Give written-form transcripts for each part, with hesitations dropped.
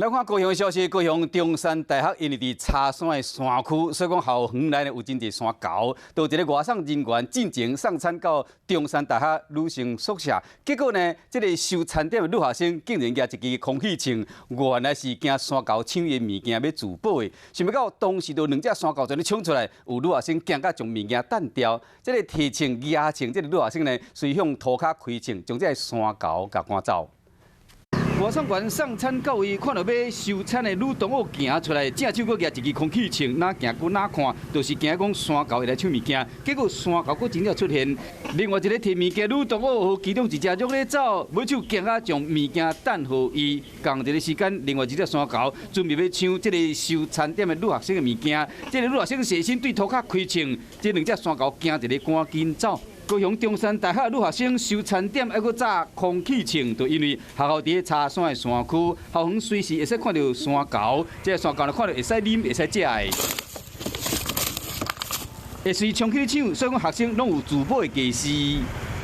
来看高雄的消息，高雄中山大学因为伫茶山的山区，所以讲校园内有真侪山沟，导致咧外省人员进前送餐到中山大学女生宿舍。结果呢，这个收餐点的女学生竟然拿一支空气枪，原来是惊山沟抢伊物件要自保的。想不到当时就两只山沟全咧冲出来，有女学生惊甲将物件弹掉。这个提枪压枪，这个女学生呢，随向涂骹开枪，将这个山沟甲赶走。 外送员送餐到位，看到要收餐的女同学行出来，正手阁举一支空气枪，哪行阁哪看，就是惊讲山沟会来抢物件。结果山沟阁真了出现，另外一个提物件女同学和其中一只肉咧走，尾手惊啊将物件弹互伊。同一个时间，另外一只山沟准备要抢这个收餐点的女学生的物件，这个女学生蛇身对涂骹开枪，这两只山沟惊一个赶紧走。 高雄中山大学女学生收餐点，还阁炸空气枪，就因为学校伫茶山的山区，校园随时会使看到山沟，这个山沟呢看到会使啉、会使食的，会随冲气枪，所以讲学生拢有自保的技师。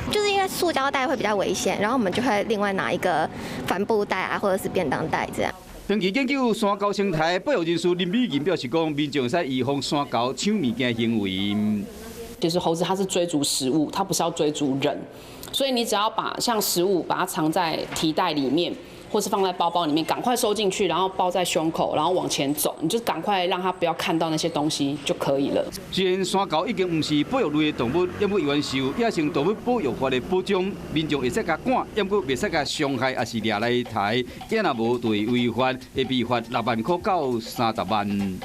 就是因为塑胶袋会比较危险，然后我们就会另外拿一个帆布袋啊，或者是便当袋这样。长期研究山沟生态，保育人士林美银表示讲，民众会使预防山沟抢物件的行为。 其实猴子它是追逐食物，它不是要追逐人，所以你只要把像食物把它藏在提袋里面，或是放在包包里面，赶快收进去，然后包在胸口，然后往前走，你就赶快让它不要看到那些东西就可以了。虽然山沟已经不是保育类的动物，也不愿受野生动物保育法的保障，民众会使甲赶，也不袂使甲伤害，也是掠来抬，也若无对违法，会被罚6万块到30万。